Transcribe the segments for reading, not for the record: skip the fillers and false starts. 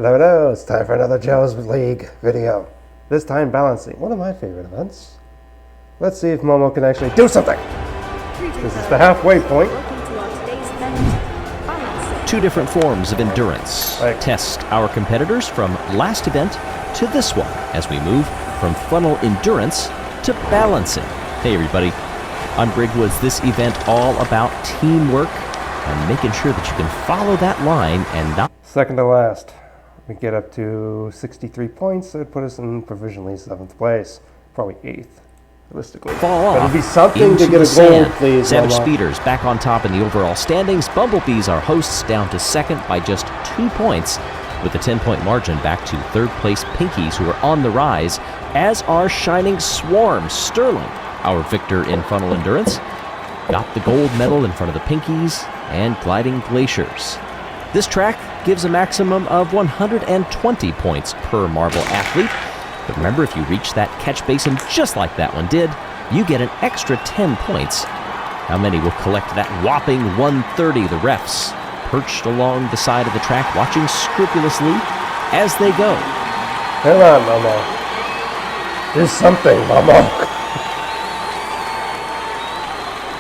Hello, it's time for another Jelle'S League video. This time balancing, one of my favorite events. Let's see if Momo can actually do something. This is the halfway point. Two different forms of endurance. Test our competitors from last event to this one as we move from funnel endurance to balancing. Hey everybody, I'm Greg Woods. This event all about teamwork and making sure that you can follow that line and not... Second to last. We get up to 63 points, so it'd put us in provisionally 7th place. Probably 8th, realistically. Fall off. But it'd be something to get a gold, please. Savage Speeders back on top in the overall standings. Bumblebees, our hosts, down to second by just 2 points, with a 10-point margin back to third place Pinkies, who are on the rise, as are Shining Swarm. Sterling, our victor in funnel endurance, got the gold medal in front of the Pinkies and Gliding Glaciers. This track gives a maximum of 120 points per marble athlete. But remember, if you reach that catch basin just like that one did, you get an extra 10 points. How many will collect that whopping 130? The refs perched along the side of the track, watching scrupulously as they go. Come on, Momo. Do something, Momo.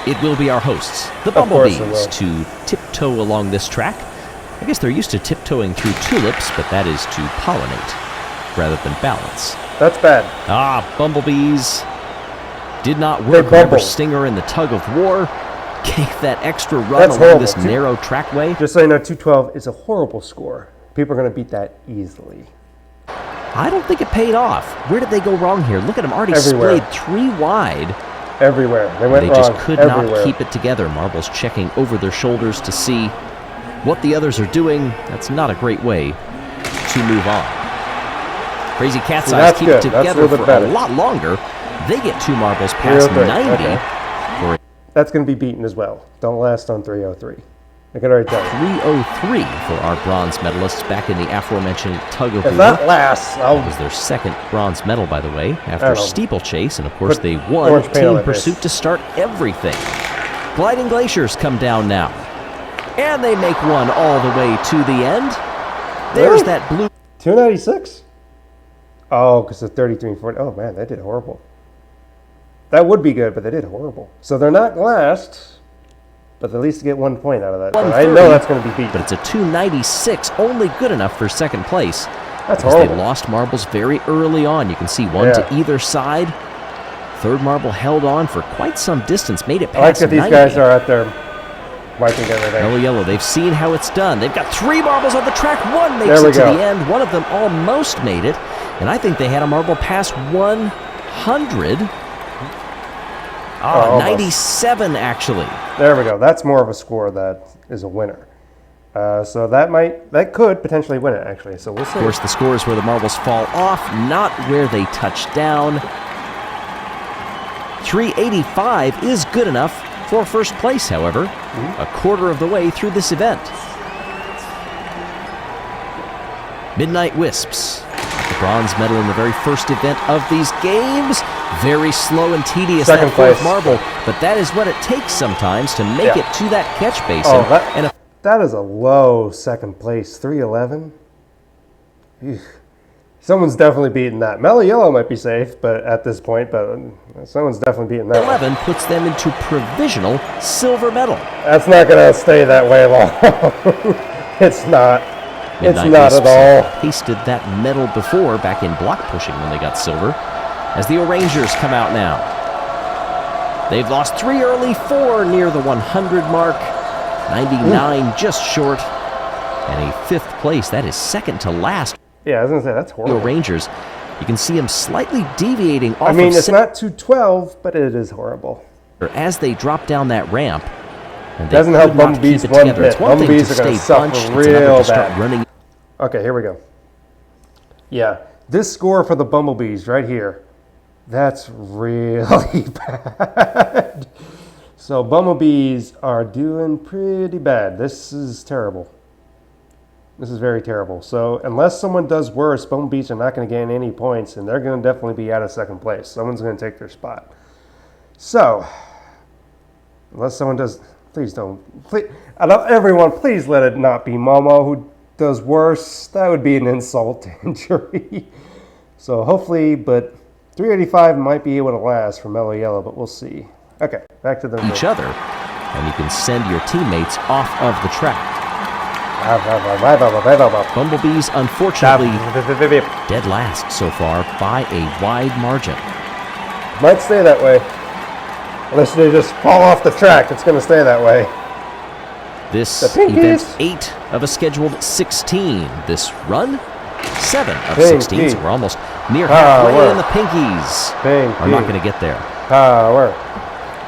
It will be our hosts, the Bumblebees, to tiptoe along this track. I guess they're used to tiptoeing through tulips, but that is to pollinate rather than balance. That's bad. Bumblebees did not work. Remember Stinger in the tug of war gave that extra run along this narrow trackway. Just so you know, 212 is a horrible score. People are going to beat that easily. I don't think it paid off. Where did they go wrong here? Look at them already splayed 3 wide. Everywhere. They went wrong. They just could not keep it together. Marbles checking over their shoulders to see what the others are doing. That's not a great way to move on. Crazy Cat's Eyes keep it together for a lot longer. They get 2 marbles past 90. Okay. That's going to be beaten as well. Don't last on 303. I can already tell you. 303 for our bronze medalists back in the aforementioned tug of war. If that lasts, That was their second bronze medal, by the way, after steeplechase, and of course they won Team Pursuit to start everything. Gliding Glaciers come down now. And they make one all the way to the end. There's that blue... 296? Oh, because of 33 and 40. Oh, man, they did horrible. That would be good, but they did horrible. So they're not last, but at least get 1 point out of that. I know that's going to be beat. But it's a 296, only good enough for second place. That's horrible. They lost marbles very early on. You can see one to either side. Third marble held on for quite some distance, made it past 90. I like that these guys are out there wiping everything. Mellow Yellow, they've seen how it's done. They've got 3 marbles on the track. One makes it to the end. One of them almost made it. And I think they had a marble past 100. 97 actually. There we go. That's more of a score that is a winner. So that could potentially win it actually. So we'll see. Of course, the score is where the marbles fall off, not where they touch down. 385 is good enough for first place, however, a quarter of the way through this event. Midnight Wisps, the bronze medal in the very first event of these games. Very slow and tedious, that fourth marble, but that is what it takes sometimes to make it to that catch basin. Oh, that is a low second place, 311. Someone's definitely beating that. Mellow Yellow might be safe, but at this point, but someone's definitely beating that. 11 puts them into provisional silver medal. That's not going to stay that way long. It's not. Midnight it's not at all. Tasted that medal before back in block pushing when they got silver. As the O'Rangers come out now. They've lost 3 early, 4 near the 100 mark. 99 just short. And a 5th place. That is second to last. Yeah, I was going to say, that's horrible. The Rangers, you can see them slightly deviating off. I mean, it's not 212, but it is horrible. As they drop down that ramp, and they doesn't help Bumblebees one bit. Bumblebees are going to suffer real bad. Okay, here we go. Yeah, this score for the Bumblebees right here, that's really bad. So Bumblebees are doing pretty bad. This is terrible. This is very terrible. So unless someone does worse, Bumblebees are not going to gain any points, and they're going to definitely be out of second place. Someone's going to take their spot. So unless someone does, please don't. Please, everyone, please let it not be Momo who does worse, that would be an insult to injury. So hopefully, but 385 might be able to last for Mellow Yellow, but we'll see. Okay, back to the each other, and you can send your teammates off of the track. Bumblebees, unfortunately, dead last so far by a wide margin. Might stay that way. Unless they just fall off the track, it's going to stay that way. This event's 8 of a scheduled 16. This run, 7 of 16. So we're almost near halfway, and the Pinkies are not going to get there. Power.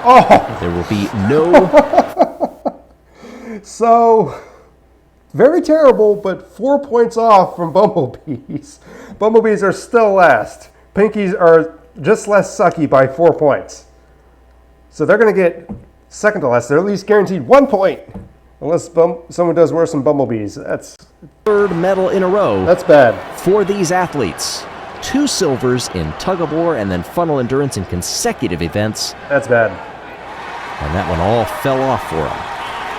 Oh! There will be no... So, very terrible, but 4 points off from Bumblebees. Bumblebees are still last. Pinkies are just less sucky by 4 points. So they're going to get second to last. They're at least guaranteed 1 point. Unless someone does worse than Bumblebees. That's third medal in a row. That's bad. For these athletes. 2 silvers in tug-of-war and then funnel endurance in consecutive events. That's bad. And that one all fell off for them.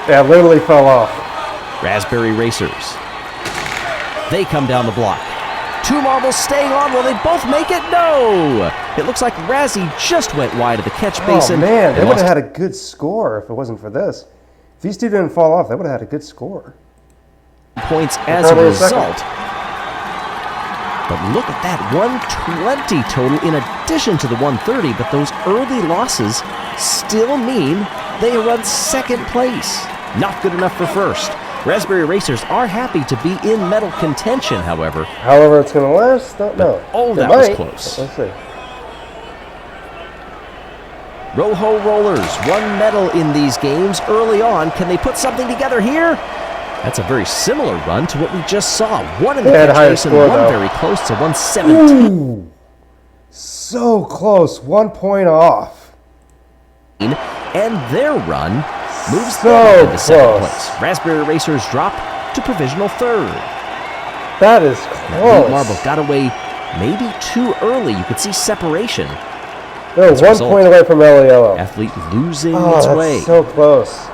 Yeah, literally fell off. Raspberry Racers. They come down the block. 2 marbles staying on. Will they both make it? No! It looks like Razzie just went wide of the catch basin. Oh, man. They would have had a good score if it wasn't for this. If these two didn't fall off, they would have had a good score. Points as a result. But look at that, 120 total in addition to the 130, but those early losses still mean they run second place. Not good enough for first. Raspberry Racers are happy to be in medal contention, however. However it's going to last, don't know. Oh, that was close. Let's see. Rojo Rollers, 1 medal in these games early on. Can they put something together here? That's a very similar run to what we just saw. 1 in the catch basin, 1 very close to 117. Ooh, so close, 1 point off. And their run moves so into second place. Raspberry Racers drop to provisional third. That is close. Marble got away maybe too early. You could see separation. They're 1 point away from Mellow Yellow. Athlete losing its way. So close.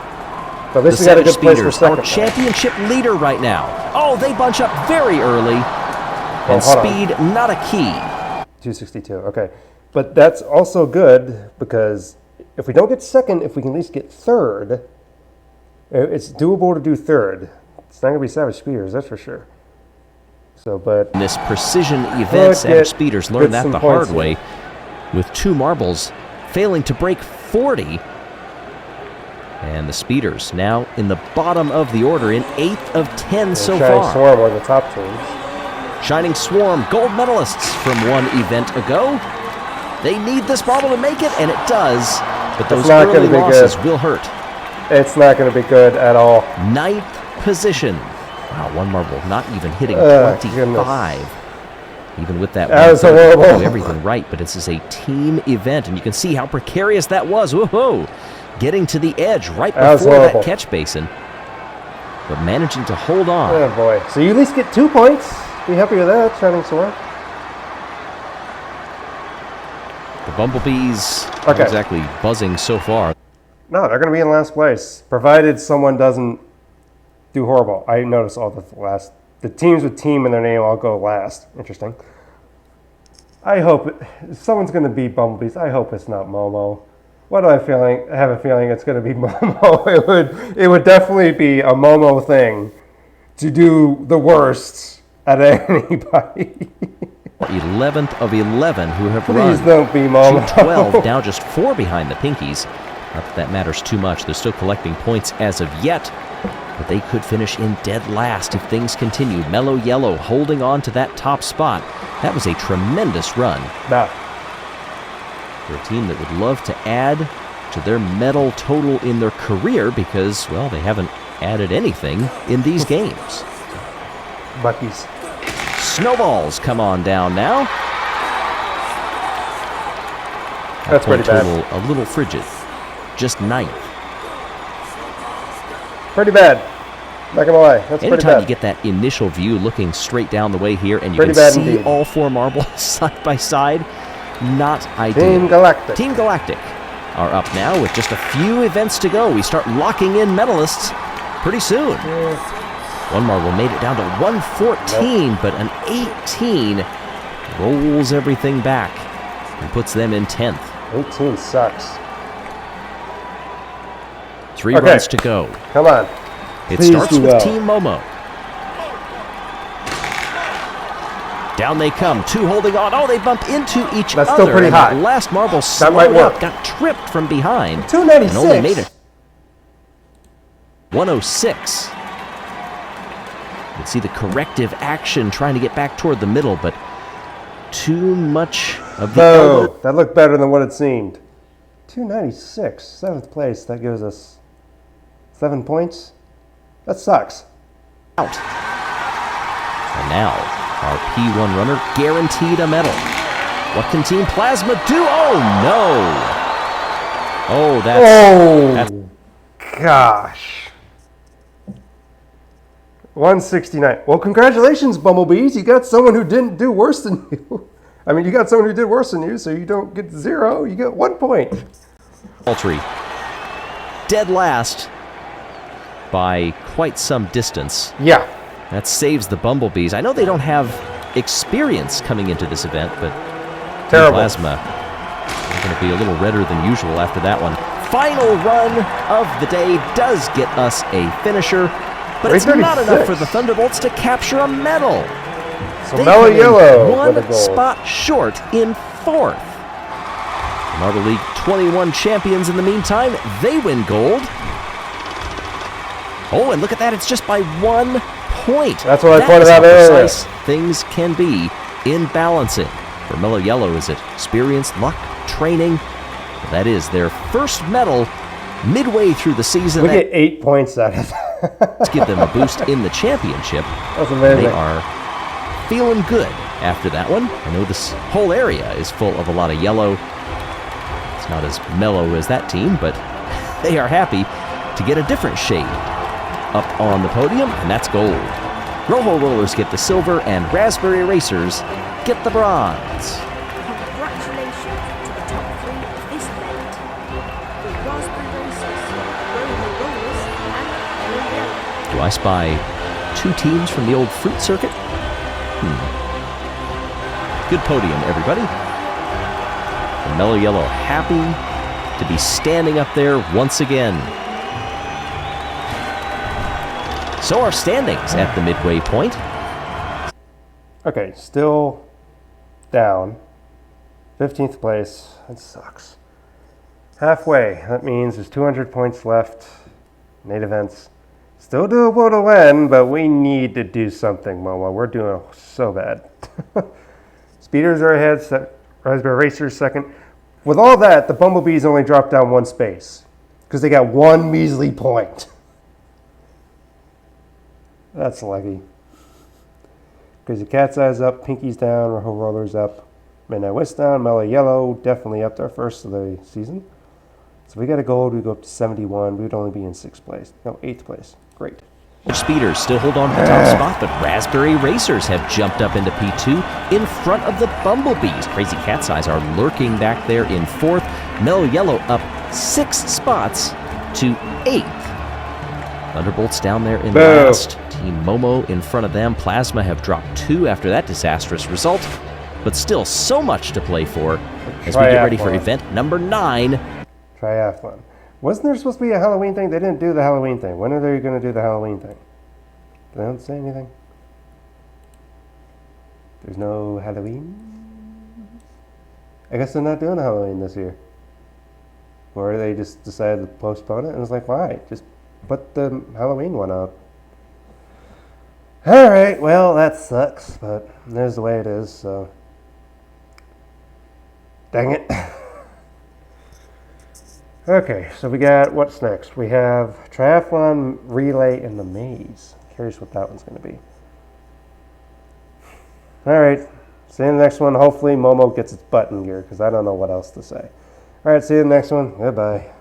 But at least we got a good place for second. Our championship leader right now. Oh, they bunch up very early. And speed, not a key. 262, okay. But that's also good because if we don't get second, if we can at least get third, it's doable to do third. It's not going to be Savage Speeders, that's for sure. So, but in this precision event, Savage Speeders learned that the hard way with 2 marbles failing to break 40. And the Speeders now in the bottom of the order in 8th of 10 so far. Shining Swarm are the top teams. Shining Swarm, gold medalists from 1 event ago. They need this marble to make it, and it does. But those early losses will hurt. It's not going to be good at all. 9th position. Wow, 1 marble not even hitting 25. Goodness. Even with that, was horrible. Everything right, but this is a team event, and you can see how precarious that was. Whoa! Getting to the edge right before that catch basin, but managing to hold on. Oh boy! So you at least get 2 points. Be happy with that, Shining Sword. The Bumblebees not exactly buzzing so far. No, they're going to be in last place, provided someone doesn't do horrible. I noticed all the teams with team in their name all go last. Interesting. I hope if someone's going to beat Bumblebees. I hope it's not Momo. What do I have a feeling it's going to be Momo. It would definitely be a Momo thing to do the worst at anybody. 11th of 11 who have Please don't be Momo. 12, now just 4 behind the Pinkies. Not that that matters too much. They're still collecting points as of yet, but they could finish in dead last if things continue. Mellow Yellow holding on to that top spot. That was a tremendous run. For a team that would love to add to their medal total in their career because, well, they haven't added anything in these games. Buckies. Snowballs come on down now. That's pretty bad. Total a little frigid. Just 9th. Pretty bad. Not gonna lie. That's pretty bad. Anytime you get that initial view looking straight down the way here and you can see all 4 marbles side by side, not ideal. Team Galactic. Team Galactic are up now with just a few events to go. We start locking in medalists pretty soon. One marble made it down to 114, but an 18 rolls everything back and puts them in 10th. 18 sucks. 3 runs to go. Come on. It starts with Team Momo. Down they come, 2 holding on. Oh, they bump into each other. That's still pretty high. That last marble slowed up, got tripped from behind. 296. And only made it 106. You can see the corrective action trying to get back toward the middle, but too much of the elbow. That looked better than what it seemed. 296, 7th place. That gives us 7 points. That sucks. Out. And now, our P1 runner guaranteed a medal. What can Team Plasma do? Oh, no. Oh, that's gosh. 169. Well, congratulations, Bumblebees. You got someone who didn't do worse than you. I mean, you got someone who did worse than you, so you don't get 0. You get 1 point. Paltry. Dead last by quite some distance. Yeah. That saves the Bumblebees. I know they don't have experience coming into this event, but Plasma are going to be a little redder than usual after that one. Final run of the day does get us a finisher, but it's not enough for the Thunderbolts to capture a medal. So Mellow Yellow one spot short in 4th. Marble League 21 champions in the meantime, they win gold. Oh, and look at that, it's just by 1 point. That's what I pointed out earlier. Precise things can be in balancing. For Mellow Yellow, is it experience, luck, training? That is their first medal midway through the season. We get 8 points out of that. Let's give them a boost in the championship. That's amazing. They are feeling good after that one. I know this whole area is full of a lot of yellow. It's not as mellow as that team, but they are happy to get a different shade up on the podium, and that's gold. Rojo Rollers get the silver, and Raspberry Racers get the bronze. Congratulations to the top 3 of this event. The Raspberry Racers, Rojo Rollers, and Jelle'S. Do I spy 2 teams from the old fruit circuit? Good podium, everybody. And Mellow Yellow happy to be standing up there once again. So our standings at the midway point. Okay, still down. 15th place. That sucks. Halfway. That means there's 200 points left. 8 events. Still doable to win, but we need to do something, Momo. We're doing so bad. Speeders are ahead. Raspberry Racers second. With all that, the Bumblebees only dropped down 1 space because they got 1 measly point. That's lucky. Crazy Cat's Eyes up, Pinky's down, Rojo Rollers up, Midnight West down, Mellow Yellow definitely up there first of the season. So if we got a gold, we go up to 71. We would only be in 6th place. No, 8th place. Great. Speeders still hold on to the top spot, but Raspberry Racers have jumped up into P2 in front of the Bumblebees. Crazy Cat's Eyes are lurking back there in 4th. Mellow Yellow up 6 spots to 8th. Thunderbolts down there in last. Team Momo in front of them. Plasma have dropped 2 after that disastrous result, but still so much to play for as we get ready for event number 9. Triathlon. Wasn't there supposed to be a Halloween thing? They didn't do the Halloween thing. When are they going to do the Halloween thing? They don't say anything. There's no Halloween? I guess they're not doing Halloween this year. Or they just decided to postpone it, and it's like, why? Just put the Halloween one up. Alright, well, that sucks, but there's the way it is, so. Dang it. Okay, so we got, what's next? We have Triathlon, Relay, and the Maze. Curious what that one's going to be. Alright, see you in the next one. Hopefully Momo gets its butt in gear, because I don't know what else to say. Alright, see you in the next one. Goodbye.